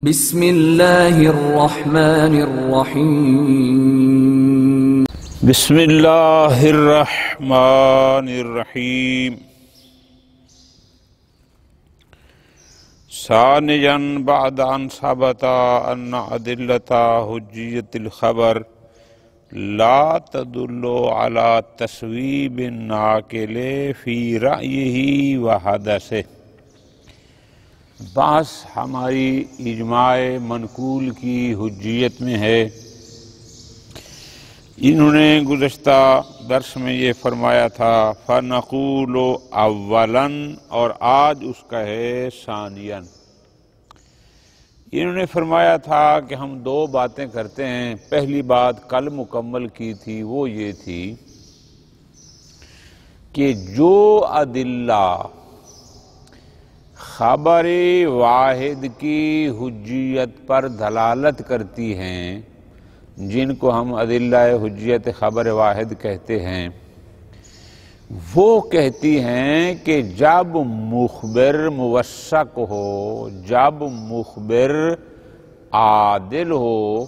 بسم اللہ الرحمن الرحیم بسم اللہ الرحمن الرحیم ثانیاً بعد ان ثبت ان ادلۃ حجیت الخبر لا تدل على تصویب الناقل فی رأیہ وحدثہ۔ بحث ہماری اجماع منقول کی حجیت میں ہے۔ انہوں نے گزشتہ درس میں یہ فرمایا تھا فَنَقُولُ أَوَّلًا، اور آج اس کا ہے ثانیاً۔ انہوں نے فرمایا تھا کہ ہم دو باتیں کرتے ہیں۔ پہلی بات کل مکمل کی تھی، وہ یہ تھی کہ جو ادلہ خبر واحد کی حجیت پر دلالت کرتی ہیں، جن کو ہم ادلہ حجیت خبر واحد کہتے ہیں، وہ کہتی ہیں کہ جب مخبر موثق ہو، جب مخبر عادل ہو،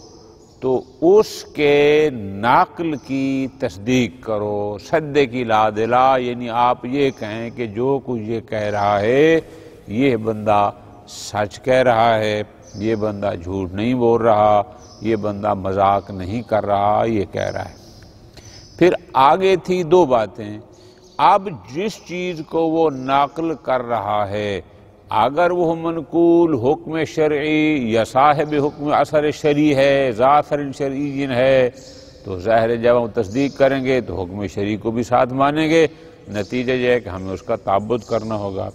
تو اس کے نقل کی تصدیق کرو۔ صدق العادلہ، یعنی آپ یہ کہیں کہ جو کچھ یہ کہہ رہا ہے یہ بندہ سچ کہہ رہا ہے، یہ بندہ جھوٹ نہیں بول رہا، یہ بندہ مذاق نہیں کر رہا، یہ کہہ رہا ہے۔ پھر آگے تھی دو باتیں۔ اب جس چیز کو وہ نقل کر رہا ہے، اگر وہ منقول حکم شرعی یا صاحب حکم اثر شرعی ہے، ذاثر شرعی ہے، تو ظاہر جب ہم تصدیق کریں گے تو حکم شرعی کو بھی ساتھ مانیں گے۔ نتیجہ یہ ہے کہ ہمیں اس کا تعبد کرنا ہوگا۔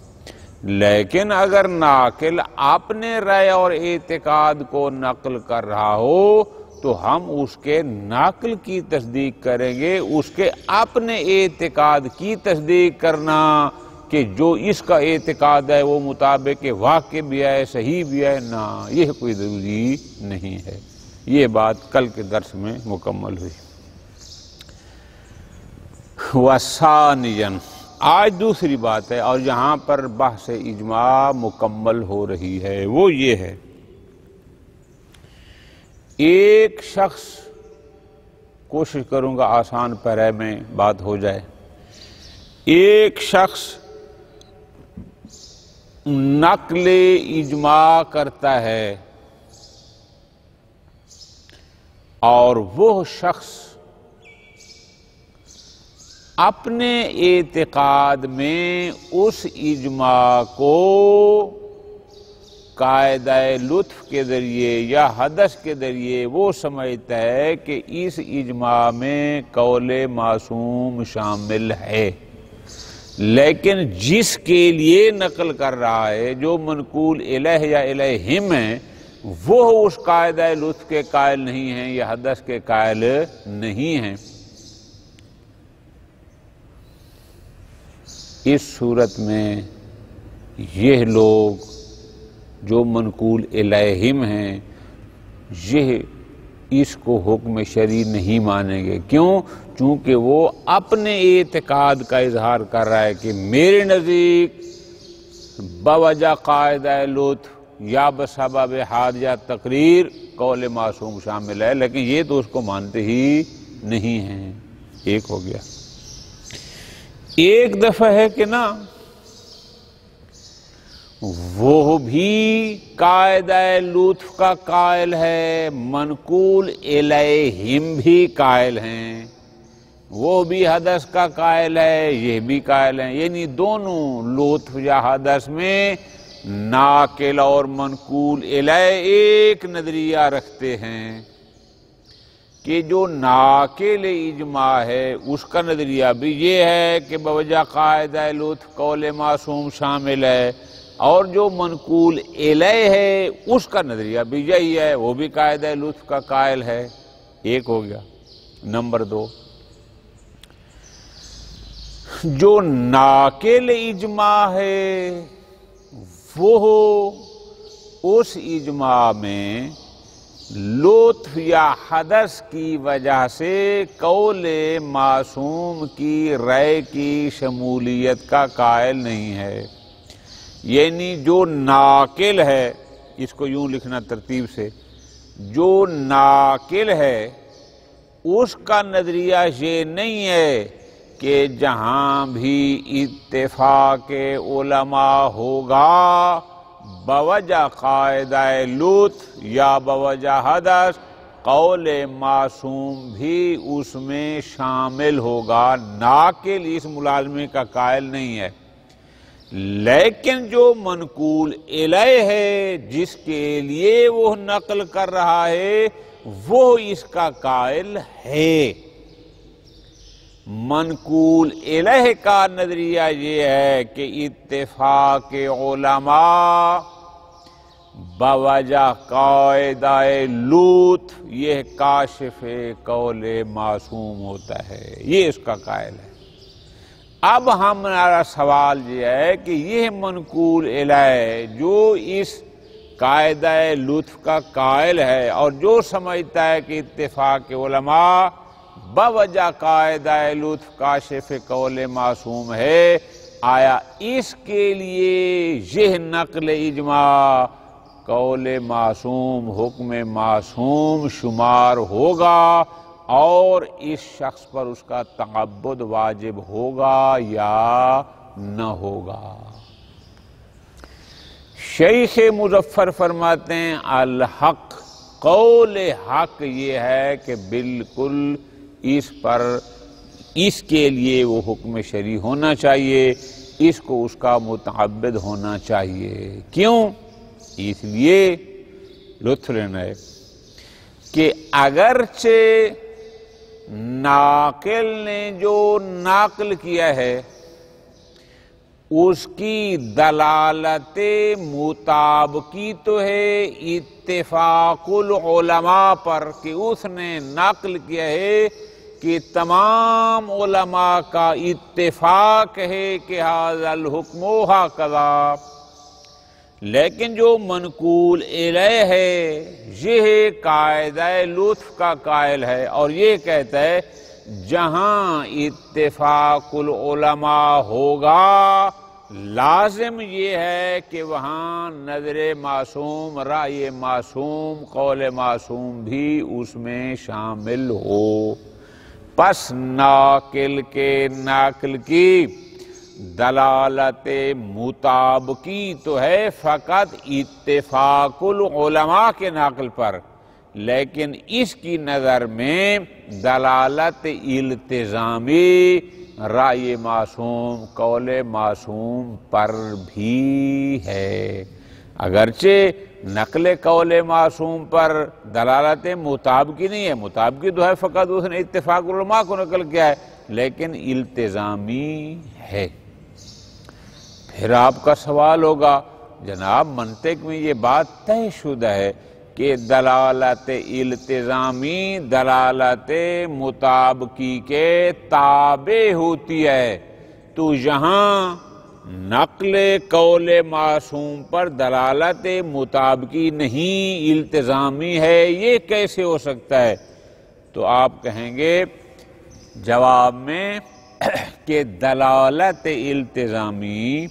لیکن اگر ناقل اپنے رائے اور اعتقاد کو نقل کر رہا ہو تو ہم اس کے نقل کی تصدیق کریں گے، اس کے اپنے اعتقاد کی تصدیق کرنا کہ جو اس کا اعتقاد ہے وہ مطابق واقع بھی ہے، صحیح بھی ہے، نہ، یہ کوئی ضروری نہیں ہے۔ یہ بات کل کے درس میں مکمل ہوئی۔ وَثَانِيًا، آج دوسری بات ہے، اور یہاں پر بحث اجماع مکمل ہو رہی ہے، وہ یہ ہے ایک شخص، کوشش کروں گا آسان پیرے میں بات ہو جائے، ایک شخص نقل اجماع کرتا ہے اور وہ شخص اپنے اعتقاد میں اس اجماع کو قاعدہ لطف کے ذریعے یا حدث کے ذریعے وہ سمجھتا ہے کہ اس اجماع میں قول معصوم شامل ہے، لیکن جس کے لیے نقل کر رہا ہے، جو منقول الیہ یا الیہم ہیں، وہ اس قاعدہ لطف کے قائل نہیں ہیں یا حدث کے قائل نہیں ہیں۔ اس صورت میں یہ لوگ جو منقول الیہم ہیں، یہ اس کو حکم شرعی نہیں مانیں گے۔ کیوں؟ چونکہ وہ اپنے اعتقاد کا اظہار کر رہا ہے کہ میرے نزدیک بوجہ قاعدہ لطف یا بسبب حاد یا تقریر قول معصوم شامل ہے، لیکن یہ تو اس کو مانتے ہی نہیں ہیں۔ ایک ہو گیا۔ ایک دفعہ ہے کہ نا وہ بھی قاعدہ لطف کا قائل ہے، منقول الیہم بھی قائل ہیں، وہ بھی حدث کا قائل ہے، یہ بھی قائل ہیں، یعنی دونوں لطف یا حدث میں ناقل اور منقول الیہ ایک نظریہ رکھتے ہیں کہ جو ناقل اجماع ہے اس کا نظریہ بھی یہ ہے کہ بوجہ قاعدہ لطف قول معصوم شامل ہے، اور جو منقول الیہ ہے اس کا نظریہ بھی یہی ہے، وہ بھی قاعدہ لطف کا قائل ہے۔ ایک ہو گیا۔ نمبر دو، جو ناقل اجماع ہے وہ اس اجماع میں لطف یا حدث کی وجہ سے قول معصوم کی رائے کی شمولیت کا قائل نہیں ہے، یعنی جو ناقل ہے اس کو یوں لکھنا ترتیب سے، جو ناقل ہے اس کا نظریہ یہ نہیں ہے کہ جہاں بھی اتفاق علماء ہوگا بوجہ قاعدہ لطف یا بوجہ حدث قول معصوم بھی اس میں شامل ہوگا۔ ناقل اس ملازمے کا قائل نہیں ہے، لیکن جو منقول الیہ ہے جس کے لیے وہ نقل کر رہا ہے وہ اس کا قائل ہے۔ منقول الیہ کا نظریہ یہ ہے کہ اتفاق علماء بوجہ قاعدہ لطف یہ کاشف قول معصوم ہوتا ہے، یہ اس کا قائل ہے۔ اب ہمارا سوال یہ ہے کہ یہ منقول الیہ جو اس قاعدہ لطف کا قائل ہے اور جو سمجھتا ہے کہ اتفاق علماء بوجہ قاعدہ لطف کاشف قول معصوم ہے، آیا اس کے لیے یہ نقل اجماع قول معصوم حکم معصوم شمار ہوگا اور اس شخص پر اس کا تعبد واجب ہوگا یا نہ ہوگا؟ شیخ مظفر فرماتے ہیں الحق، قول حق یہ ہے کہ بالکل اس پر اس کے لیے وہ حکم شرعی ہونا چاہیے، اس کو اس کا متعبد ہونا چاہیے۔ کیوں؟ اس لیے لطف لینا ہے کہ اگرچہ ناقل نے جو ناقل کیا ہے اس کی دلالت مطابقی تو ہے اتفاق العلماء پر کہ اس نے نقل کیا ہے کہ تمام علماء کا اتفاق ہے کہ ھذا الحکم ھذا، لیکن جو منقول الیہ ہے یہ قاعدہ لطف کا قائل ہے اور یہ کہتا ہے جہاں اتفاق العلماء ہوگا لازم یہ ہے کہ وہاں نظر معصوم، رائے معصوم، قول معصوم بھی اس میں شامل ہو۔ پس ناقل کے ناقل کی دلالت مطابقی تو ہے فقط اتفاق العلماء کے ناقل پر، لیکن اس کی نظر میں دلالت التزامی رائے معصوم، قول معصوم پر بھی ہے۔ اگرچہ نقل قول معصوم پر دلالت مطابقی نہیں ہے، مطابقی تو ہے فقط اس نے اتفاق علماء کو نقل کیا ہے، لیکن التزامی ہے۔ پھر آپ کا سوال ہوگا جناب منطق میں یہ بات طے شدہ ہے کہ دلالت التزامی دلالت مطابقی کے تابع ہوتی ہے، تو یہاں نقل قول معصوم پر دلالت مطابقی نہیں التزامی ہے، یہ کیسے ہو سکتا ہے؟ تو آپ کہیں گے جواب میں کہ دلالت التزامی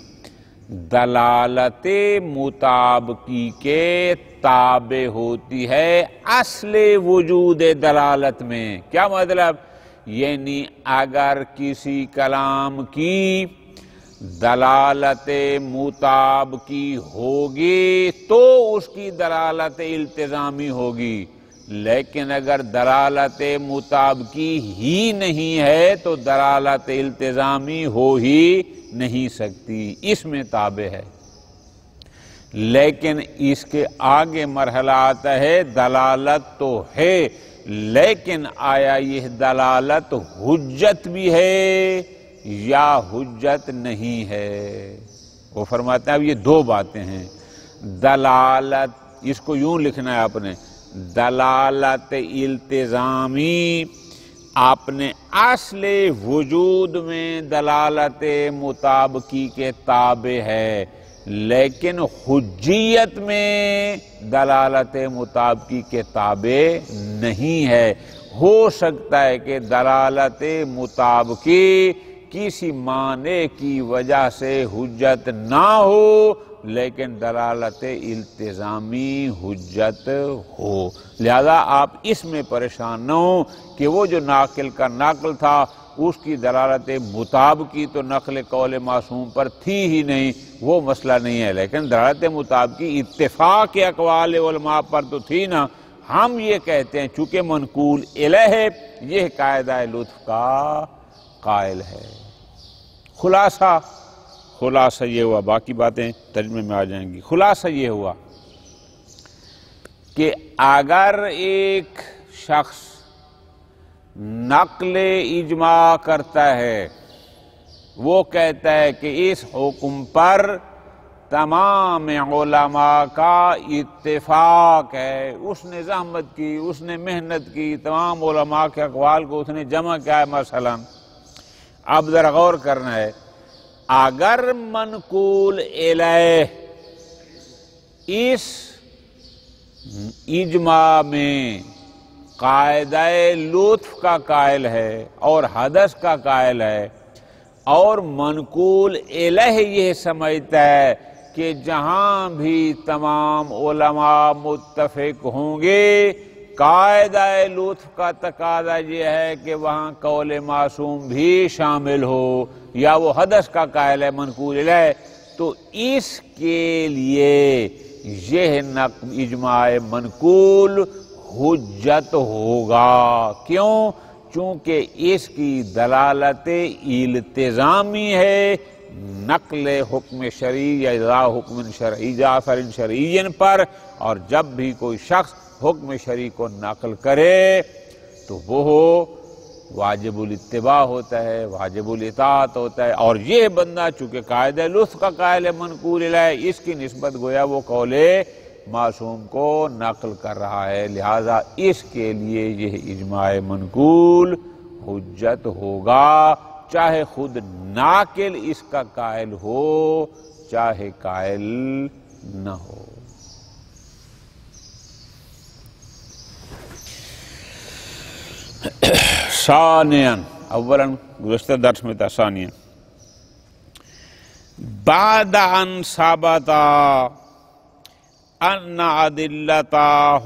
دلالت مطابقی کے تابع ہوتی ہے اصل وجود دلالت میں۔ کیا مطلب؟ یعنی اگر کسی کلام کی دلالت مطابقی ہوگی تو اس کی دلالت التزامی ہوگی، لیکن اگر دلالت مطابقی ہی نہیں ہے تو دلالت التزامی ہو ہی نہیں سکتی، اس میں تابع ہے۔ لیکن اس کے آگے مرحلہ آتا ہے دلالت تو ہے، لیکن آیا یہ دلالت حجت بھی ہے یا حجت نہیں ہے؟ وہ فرماتے ہیں اب یہ دو باتیں ہیں۔ دلالت، اس کو یوں لکھنا ہے آپ نے، دلالت التزامی اپنے اصل وجود میں دلالت مطابقی کے تابع ہے، لیکن حجیت میں دلالت مطابقی کے تابع نہیں ہے۔ ہو سکتا ہے کہ دلالت مطابقی کسی معنی کی وجہ سے حجت نہ ہو لیکن دلالت التزامی حجت ہو۔ لہذا آپ اس میں پریشان نہ ہوں کہ وہ جو ناقل کا نقل تھا اس کی دلالت مطابقی تو نقل قول معصوم پر تھی ہی نہیں، وہ مسئلہ نہیں ہے، لیکن دلالت مطابقی اتفاق اقوال علماء پر تو تھی نا۔ ہم یہ کہتے ہیں چونکہ منقول الیہ یہ قاعدہ لطف کا قائل ہے۔ خلاصہ یہ ہوا، باقی باتیں ترجمے میں آ جائیں گی۔ خلاصہ یہ ہوا کہ اگر ایک شخص نقل اجماع کرتا ہے، وہ کہتا ہے کہ اس حکم پر تمام علماء کا اتفاق ہے، اس نے زحمت کی، اس نے محنت کی، تمام علماء کے اقوال کو اس نے جمع کیا ہے مثلا۔ اب ذرا غور کرنا ہے، اگر منقول الیہ اس اجماع میں قاعدہ لطف کا قائل ہے اور حدث کا قائل ہے، اور منقول الیہ یہ سمجھتا ہے کہ جہاں بھی تمام علماء متفق ہوں گے، قاعدہ لطف کا تقاضا یہ ہے کہ وہاں قول معصوم بھی شامل ہو، یا وہ حدث کا قائل ہے منقول الیہ، تو اس کے لیے یہ اجماع منقول حجت ہوگا۔ کیوں؟ چونکہ اس کی دلالت التزامی ہے نقل حکم شرعی یا اذا حکم شرعی یا اثر شرعی پر، اور جب بھی کوئی شخص حکم شرعی کو نقل کرے تو وہ واجب الاتباع ہوتا ہے، واجب الاطاعت ہوتا ہے، اور یہ بندہ چونکہ قاعدہ لطف کا قائل ہے منقول الیہ، اس کی نسبت گویا وہ قول معصوم کو نقل کر رہا ہے، لہذا اس کے لیے یہ اجماع منقول حجت ہوگا، چاہے خود ناقل اس کا قائل ہو چاہے قائل نہ ہو۔ ثانیاً، اولا گزشتہ درس میں تھا ثانیاً، بعد ان ثابتا ان ادلۃ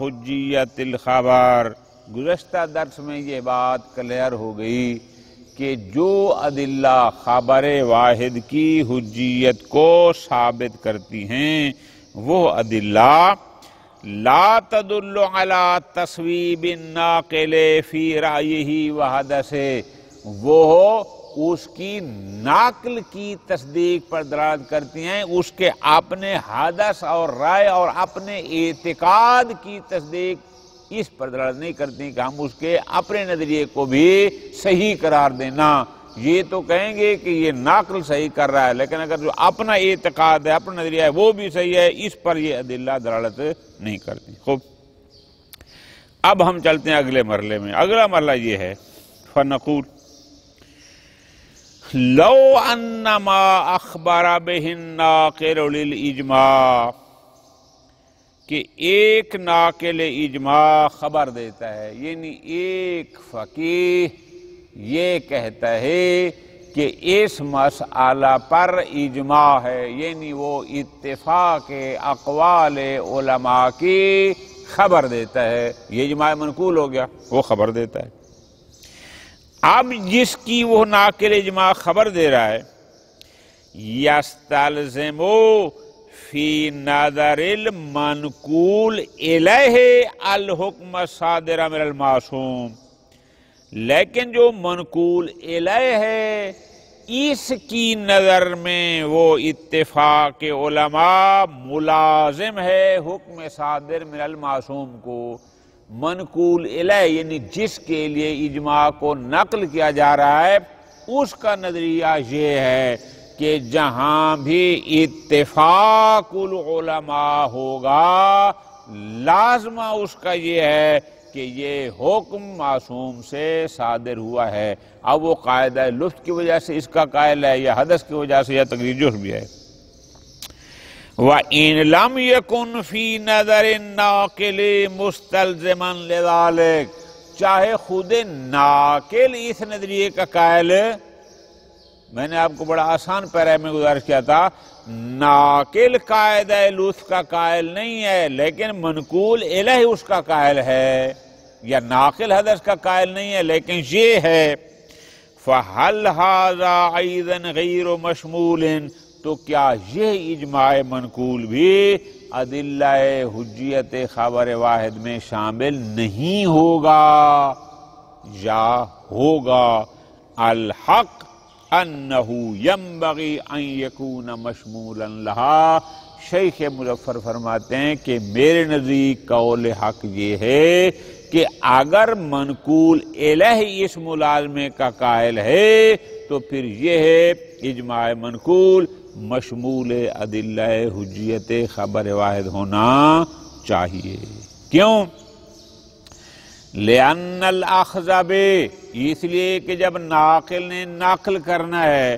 حجیت الخبر، گزشتہ درس میں یہ بات کلیئر ہو گئی کہ جو ادلہ خبر واحد کی حجیت کو ثابت کرتی ہیں وہ ادلہ لا تدل علی تصویب الناقل فی رأیہ وحدثہ، وہ اس کی ناقل کی تصدیق پر دلالت کرتی ہیں، اس کے اپنے حدث اور رائے اور اپنے اعتقاد کی تصدیق اس پر دلالت نہیں کرتی کہ ہم اس کے اپنے نظریے کو بھی صحیح قرار دینا۔ یہ تو کہیں گے کہ یہ ناقل صحیح کر رہا ہے، لیکن اگر جو اپنا اعتقاد ہے، اپنا نظریہ ہے، وہ بھی صحیح ہے، اس پر یہ ادلہ دلالت نہیں کرتی۔ خوب، اب ہم چلتے ہیں اگلے مرحلے میں۔ اگلا مرحلہ یہ ہے، فنقول لو انما اخبر بہ الناقل للاجماع، کہ ایک ناقل اجماع خبر دیتا ہے، یعنی ایک فقیہ یہ کہتا ہے کہ اس مسئلہ پر اجماع ہے، یعنی وہ اتفاق اقوال علماء کی خبر دیتا ہے، یہ اجماع منقول ہو گیا، وہ خبر دیتا ہے۔ اب جس کی وہ ناقل اجماع خبر دے رہا ہے، یستلزم فی نظر المنقول الیہ الحکم الصادر من المعصوم، لیکن جو منقول الیہ ہے اس کی نظر میں وہ اتفاق علماء ملازم ہے حکم صادر من المعصوم کو۔ منقول الیہ یعنی جس کے لیے اجماع کو نقل کیا جا رہا ہے اس کا نظریہ یہ ہے کہ جہاں بھی اتفاق العلماء ہوگا لازمہ اس کا یہ ہے کہ یہ حکم معصوم سے صادر ہوا ہے۔ اب وہ قاعدہ لطف کی وجہ سے اس کا قائل ہے یا حدث کی وجہ سے یا تقریر جرح بھی ہے۔ وَإِن لَمْ يَكُنْ فِي نَظَرِ النَّاقِلِ مُسْتَلْزِمًا لِذَلِكَ، چاہے خود ناقل اس نظریے کا قائل، میں نے آپ کو بڑا آسان پیرے میں گزارش کیا تھا ناقل قاعدہ لطف کا قائل نہیں ہے لیکن منقول الیہ اس کا قائل ہے، یا ناقل حدث کا قائل نہیں ہے لیکن یہ ہے، فَهَلْ هَذَا أَيْضًا غَيْرُ مَشْمُولٍ، تو کیا یہ اجماع منقول بھی ادلہ حجیت خبر واحد میں شامل نہیں ہوگا یا ہوگا؟ الحق انہو ينبغی ان یکون مشمولا لہا، شیخ مظفر فرماتے ہیں کہ میرے نزدیک قول حق یہ ہے کہ اگر منقول الیہ اس ملازمے کا قائل ہے تو پھر یہ ہے اجماع منقول مشمول ادلہ حجیت خبر واحد ہونا چاہیے۔ کیوں؟ لِأَنَّ الْأَخْذَ بِهِ، اس لیے کہ جب ناقل نے نقل کرنا ہے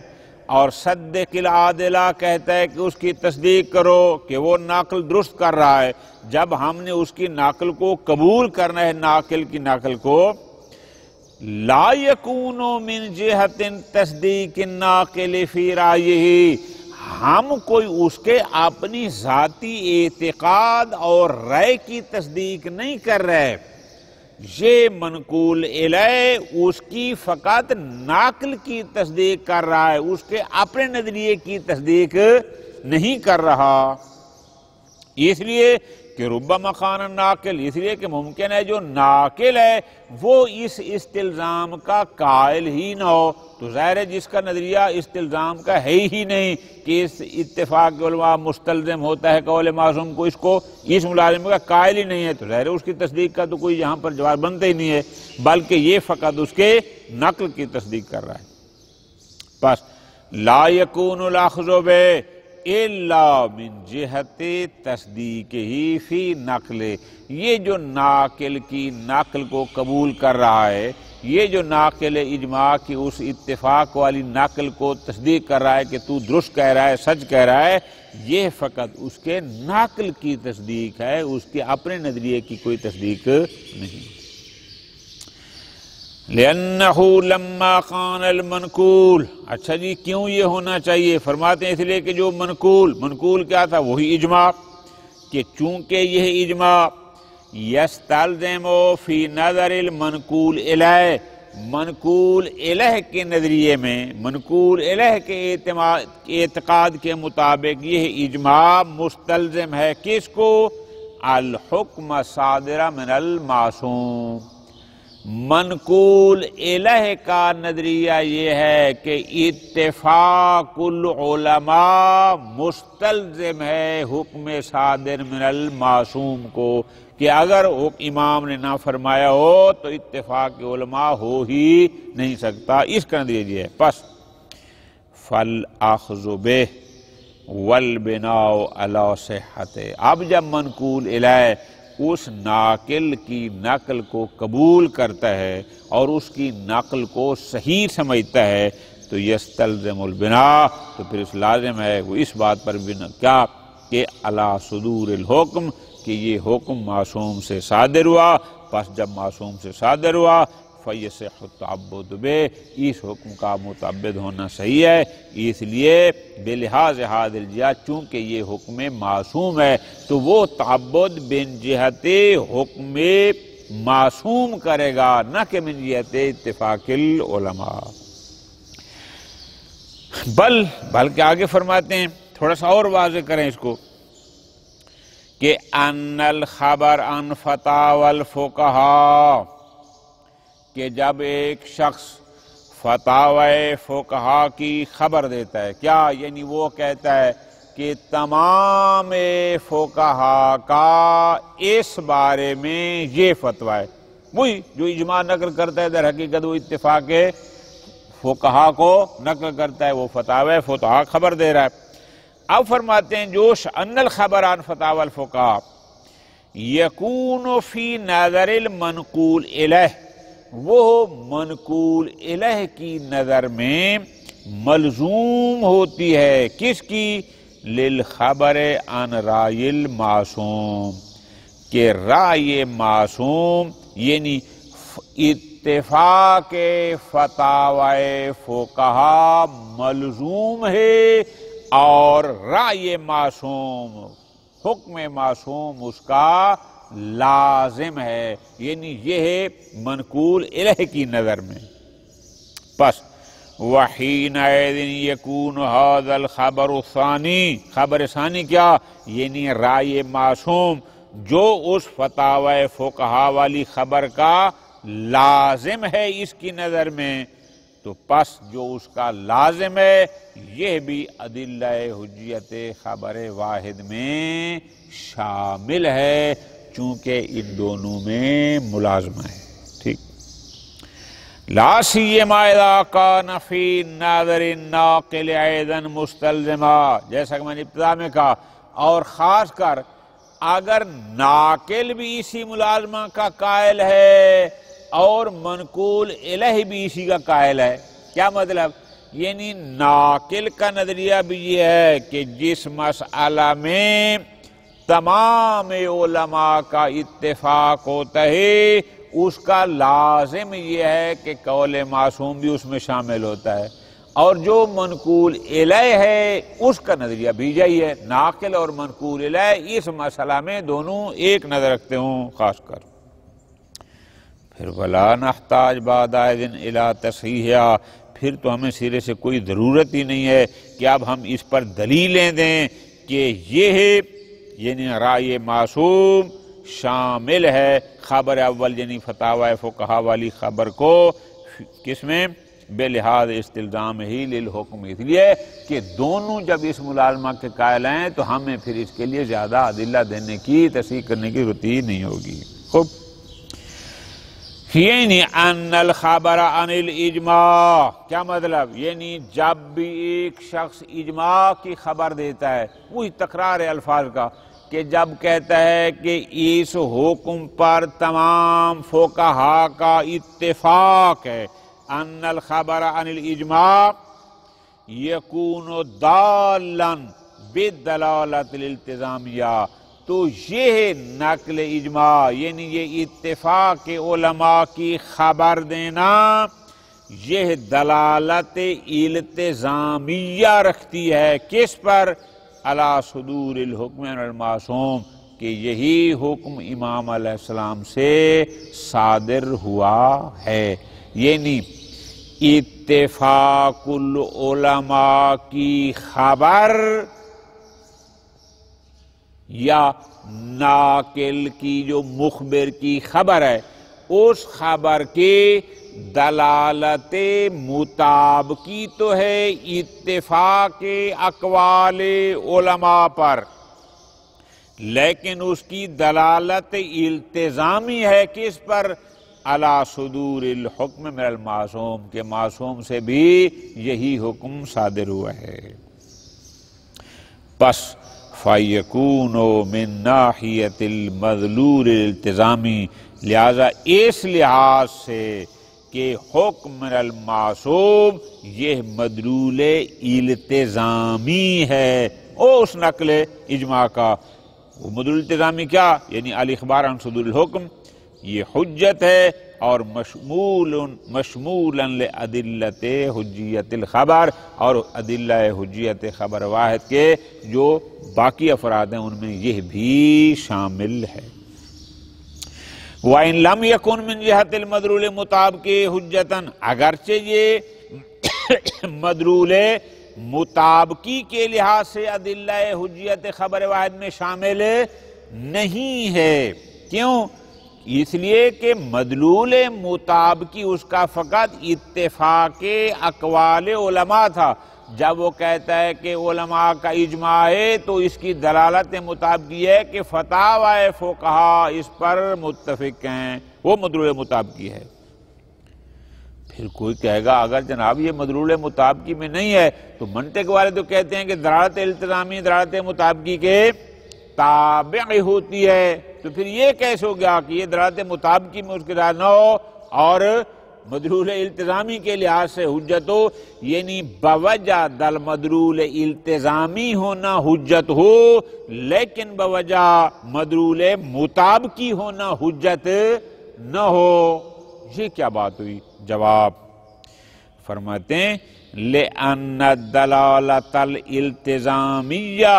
اور صدق العادلہ کہتا ہے کہ اس کی تصدیق کرو کہ وہ نقل درست کر رہا ہے، جب ہم نے اس کی نقل کو قبول کرنا ہے، ناقل کی نقل کو، لا یکون من جہت تصدیق الناقل فی رائہ، ہم کوئی اس کے اپنی ذاتی اعتقاد اور رائے کی تصدیق نہیں کر رہے، یہ منقول الیہ اس کی فقط ناقل کی تصدیق کر رہا ہے، اس کے اپنے نظریے کی تصدیق نہیں کر رہا۔ اس لیے کہ ربما کان ناقل، اس لیے کہ ممکن ہے جو ناقل ہے وہ اس استلزام کا قائل ہی نہ ہو، تو ظاہر ہے جس کا نظریہ استلزام کا ہے ہی نہیں کہ اس اتفاق علماء مستلزم ہوتا ہے قول معصوم کو، اس کو اس ملازمے کا قائل ہی نہیں ہے، تو ظاہر ہے اس کی تصدیق کا تو کوئی یہاں پر جواب بنتا ہی نہیں ہے، بلکہ یہ فقط اس کے نقل کی تصدیق کر رہا ہے۔ بس لا یکون الاخذ بہ الا من جہت تصدیق ہی فی نقل، یہ جو ناقل کی نقل کو قبول کر رہا ہے، یہ جو ناقل اجماع کی اس اتفاق والی نقل کو تصدیق کر رہا ہے کہ تو درست کہہ رہا ہے، سچ کہہ رہا ہے، یہ فقط اس کے ناقل کی تصدیق ہے، اس کے اپنے نظریے کی کوئی تصدیق نہیں۔ لِأَنَّهُ لَمَّا كَانَ الْمَنْقُولُ، اچھا جی کیوں یہ ہونا چاہیے؟ فرماتے ہیں اس لیے کہ جو منقول کیا تھا؟ وہی اجماع، کہ چونکہ یہ اجماع یستلزم فی نظر المنقول الیہ، منقول الیہ کے نظریے میں، منقول الیہ کے اعتقاد کے مطابق یہ اجماع مستلزم ہے کس کو؟ الحکم صادر من المعصوم، منقول الیہ کا نظریہ یہ ہے کہ اتفاق العلماء مستلزم ہے حکم صادر من المعصوم کو، کہ اگر امام نے نہ فرمایا ہو تو اتفاق علماء ہو ہی نہیں سکتا، اس کا نظریہ یہ ہے۔ پس فَالْأَخْذُ بِهِ وَالْبِنَاءُ عَلَى صِحَّتِهِ، اب جب منقول الیہ اس ناقل کی نقل کو قبول کرتا ہے اور اس کی نقل کو صحیح سمجھتا ہے تو یستلزم البناء، تو پھر اس لازم ہے وہ اس بات پر بنا کیا کہ علی صدور الحکم، کہ یہ حکم معصوم سے صادر ہوا، پس جب معصوم سے صادر ہوا فیصح التعبد بہ، اس حکم کا متعبد ہونا صحیح ہے، اس لیے بلحاظ حاضر الجہات چونکہ یہ حکم معصوم ہے تو وہ تعبد بن جہت حکم معصوم کرے گا، نہ کہ من جہت اتفاق العلماء۔ بلکہ آگے فرماتے ہیں، تھوڑا سا اور واضح کریں اس کو، کہ ان الخبر عن فتاوی الفقہاء، کہ جب ایک شخص فتاوی فقہاء کی خبر دیتا ہے، کیا یعنی وہ کہتا ہے کہ تمام فقہاء کا اس بارے میں یہ فتویٰ ہے، وہی جو اجماع نقل کرتا ہے در حقیقت وہ اتفاق فقہاء کو نقل کرتا ہے، وہ فتاوی فقہاء خبر دے رہا ہے۔ اب فرماتے ہیں جو ان الخبر عن فتاوی الفقہاء یکون فی نظر المنقول الیہ، وہ منقول الیہ کی نظر میں ملزوم ہوتی ہے، کس کی؟ للخبر عن رائے المعصوم، کہ رائے معصوم یعنی اتفاق فتاوی فقہاء ملزوم ہے اور رائے معصوم، حکم معصوم اس کا لازم ہے، یعنی یہ ہے منقول الہ کی نظر میں۔ پس وحینئذ یکون ھذا الخبر الثانی، خبر ثانی کیا؟ یعنی رائے معصوم جو اس فتاوی فقہا والی خبر کا لازم ہے اس کی نظر میں، تو پس جو اس کا لازم ہے یہ بھی ادلہ حجیت خبر واحد میں شامل ہے، چونکہ ان دونوں میں ملازمہ ہے۔ ٹھیک، لا سیما اذا کان فی ناظر الناقل ایضا مستلزما، جیسا کہ میں نے ابتدا میں کہا، اور خاص کر اگر ناقل بھی اسی ملازمہ کا قائل ہے اور منقول الہ بھی اسی کا قائل ہے۔ کیا مطلب؟ یعنی ناقل کا نظریہ بھی یہ ہے کہ جس مسئلہ میں تمام علماء کا اتفاق ہوتا ہے اس کا لازم یہ ہے کہ قول معصوم بھی اس میں شامل ہوتا ہے، اور جو منقول الہ ہے اس کا نظریہ بھی یہی ہے، ناقل اور منقول الہ اس مسئلہ میں دونوں ایک نظر رکھتے ہوں خاص کر۔ پھر وَلَا نَحْتَاجْ بَعْدَ إِذٍ إِلَىٰ تَصْحِيحِهَا، پھر تو ہمیں سرے سے کوئی ضرورت ہی نہیں ہے کہ اب ہم اس پر دلیلیں دیں کہ یہ یعنی رائے معصوم شامل ہے خبر اول یعنی فتاوی فقہا والی خبر کو، کس میں؟ بلحاظ استلزام ہی للحکم، اس لیے کہ دونوں جب اس ملازمہ کے قائل ہیں تو ہمیں پھر اس کے لیے زیادہ ادلہ دینے کی تصحیح کرنے کی ضرورت ہی نہیں ہوگی۔ خوب، یعنی ان الخبر عن الاجماع، کیا مطلب؟ یعنی جب بھی ایک شخص اجماع کی خبر دیتا ہے، وہی تکرار ہے الفاظ کا، کہ جب کہتا ہے کہ اس حکم پر تمام فقہا کا اتفاق ہے، ان الخبر عن الاجماع یکون دالا بالدلالۃ الالتزامیہ، تو یہ نقل اجماع یعنی یہ اتفاق علماء کی خبر دینا یہ دلالت التزامیہ رکھتی ہے، کس پر؟ علی صدور الحکم عن المعصوم، کہ یہی حکم امام علیہ السلام سے صادر ہوا ہے، یعنی اتفاق العلماء کی خبر یا ناقل کی جو مخبر کی خبر ہے اس خبر کی دلالت مطابقی تو ہے اتفاق اقوال علماء پر، لیکن اس کی دلالت التزامی ہے کس پر؟ علی صدور الحکم من المعصوم، کہ معصوم سے بھی یہی حکم صادر ہوا ہے۔ پس فَيَكُونُ مِن نَاحِيَةِ الْمَدْلُولِ الْالْتِزَامِ، لہذا اس لحاظ سے کہ حکم من المعصوم یہ مدلول التزامی ہے، اس نقل اجماع کا، وہ مدلول التزامی کیا؟ یعنی الاخبار عن صدور الحکم، یہ حجت ہے اور مشمولا لأدلت حجیت الخبر، اور ادلہ حجیت خبر واحد کے جو باقی افراد ہیں ان میں یہ بھی شامل ہے۔ وَإِن لَمْ يَكُن مِّن جِهَةِ الْمَدْلُولِ مُطَابِقِ حُجَّةً، اگرچہ یہ مدلول مطابقی کے لحاظ سے ادلہ حجیت خبر واحد میں شامل نہیں ہے، کیوں؟ اس لیے کہ مدلول مطابقی اس کا فقط اتفاق اقوال علماء تھا، جب وہ کہتا ہے کہ علماء کا اجماع ہے تو اس کی دلالت مطابقی ہے کہ فتاوی فقہا اس پر متفق ہیں، وہ مدلول مطابقی ہے۔ پھر کوئی کہے گا اگر جناب یہ مدلول مطابقی میں نہیں ہے تو منطق والے تو کہتے ہیں کہ دلالت التزامی دلالت مطابقی کے تابع ہوتی ہے، تو پھر یہ کیسے ہو گیا کہ یہ دلالت مطابقی میں اس کے ساتھ نہ ہو اور مدلول التزامی کے لحاظ سے حجت ہو، یعنی بوجہ دل مدلول التزامی ہونا حجت ہو لیکن بوجہ مدلول مطابقی ہونا حجت نہ ہو، یہ کیا بات ہوئی؟ جواب فرماتے ہیں لِأَنَّ الدَّلَالَةَ الْإِلْتِزَامِيَّةَ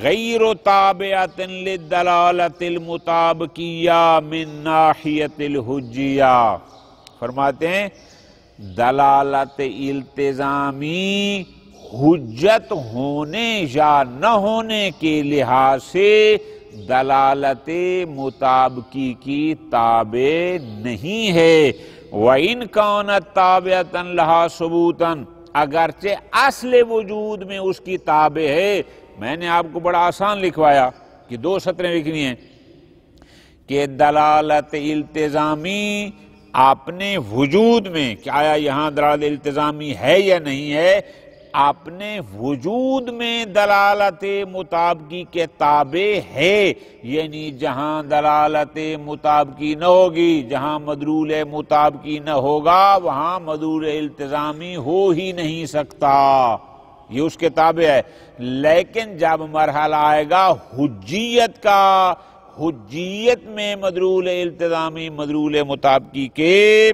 غیر تابعۃ للدلالۃ المطابقیہ من ناحیۃ الحجیہ. فرماتے ہیں دلالت التزامی حجت ہونے یا نہ ہونے کے لحاظ سے دلالت مطابقی کی تابع نہیں ہے. وَإِنْ كَانَتْ تَابِعَةً لَهَا ثُبُوتًا اگرچہ اصل وجود میں اس کی تابع ہے. میں نے آپ کو بڑا آسان لکھوایا کہ 2 سطریں لکھنی ہیں کہ دلالت التزامی اپنے وجود میں کہ آیا یہاں دلالت التزامی ہے یا نہیں ہے، اپنے وجود میں دلالت مطابقی کے تابع ہے. یعنی جہاں دلالت مطابقی نہ ہوگی، جہاں مدلول مطابقی نہ ہوگا، وہاں مدلول التزامی ہو ہی نہیں سکتا، یہ اس کے تابع ہے. لیکن جب مرحلہ آئے گا حجیت کا، حجیت میں مدلول التزامی مدلول مطابقی کے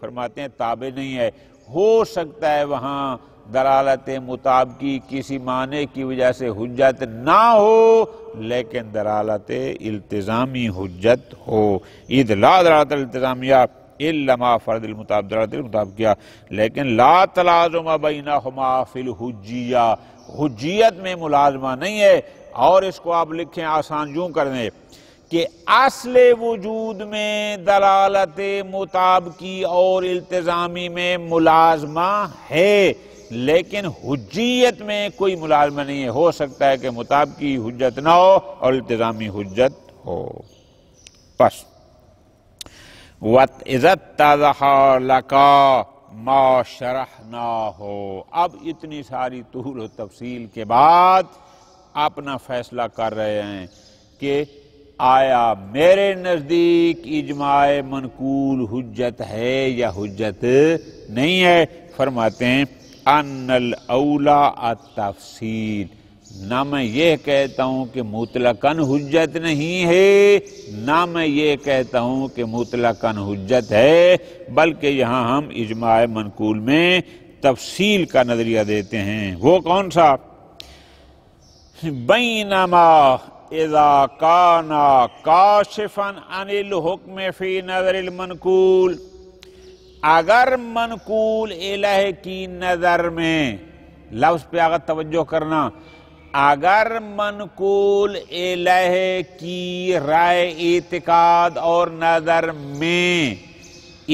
فرماتے ہیں تابع نہیں ہے. ہو سکتا ہے وہاں دلالت مطابقی کسی معنی کی وجہ سے حجت نہ ہو، لیکن دلالت التزامی حجت ہو. اذ لا دلالت التزامیہ الا ما فرد المطابق دلالت المطابقیہ، لیکن لا تلازم بینہما فی الحجیہ، حجیت میں ملازمہ نہیں ہے. اور اس کو آپ لکھیں آسان یوں کر دیں کہ اصل وجود میں دلالت مطابقی اور التزامی میں ملازمہ ہے، لیکن حجیت میں کوئی ملازمہ نہیں ہے. ہو سکتا ہے کہ مطابقی حجت نہ ہو اور التزامی حجت ہو. پس وَإِذَا اتَّضَحَ لَكَ مَا شَرَحْنَاهُ، اب اتنی ساری طول و تفصیل کے بعد اپنا فیصلہ کر رہے ہیں کہ آیا میرے نزدیک اجماع منقول حجت ہے یا حجت نہیں ہے. فرماتے ہیں ان الاولیٰ التفصیل، نہ میں یہ کہتا ہوں کہ مطلقاً حجت نہیں ہے، نہ میں یہ کہتا ہوں کہ مطلقاً حجت ہے، بلکہ یہاں ہم اجماع منقول میں تفصیل کا نظریہ دیتے ہیں. وہ کون سا؟ بینما اذا کان کاشفا عن الحکم فی نظر المنقول، اگر منقول الہ کی نظر میں، لفظ پہ اگر توجہ کرنا، اگر منقول الہ کی رائے اعتقاد اور نظر میں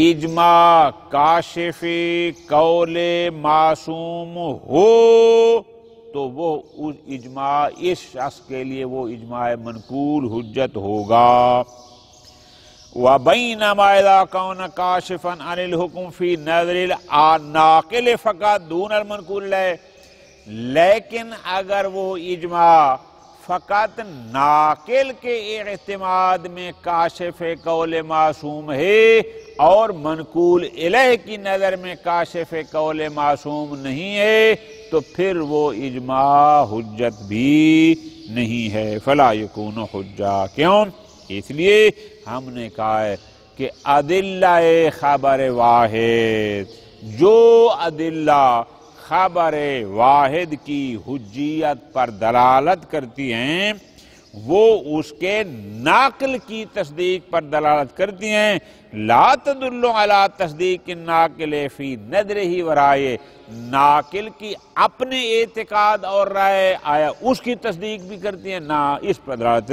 اجماع کاشف قول معصوم ہو تو وہ اجماع اس شخص کے لیے وہ اجماع منقول حجت ہوگا. وَبَيْنَمَا إِذَا كَانَ كَاشِفًا عَنِ الْحُكْمِ فِي نَظْرِ النَّاقِلِ فَقَطْ دُونَ الْمَنْقُولِ لَهِ، لیکن اگر وہ اجماع فقط ناقل کے اعتماد میں کاشف قول معصوم ہے اور منقول الہ کی نظر میں کاشف قول معصوم نہیں ہے، تو پھر وہ اجماع حجت بھی نہیں ہے. فلا یکون حجہ، کیوں؟ اس لیے ہم نے کہا ہے کہ ادلہ خبر واحد، جو ادلہ خبر واحد کی حجیت پر دلالت کرتی ہیں وہ اس کے ناقل کی تصدیق پر دلالت کرتی ہیں. لا تدل علی تصدیق الناقل فی نظرہ و رائے، ناقل کی اپنے اعتقاد اور رائے آیا اس کی تصدیق بھی کرتی ہیں، نہ اس پر دلالت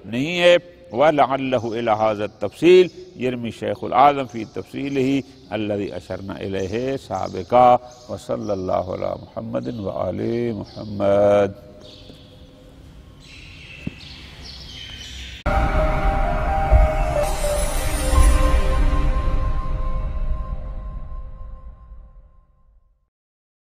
نہیں ہے. وَلَعَلَّهُ إِلَى هَذَا التَّفْصِيلِ يَرْمِي شیخ العالم فی تفصیلہ الذی اشرنا الیہ سابقا. وصلی اللہ علی محمد وآل محمد.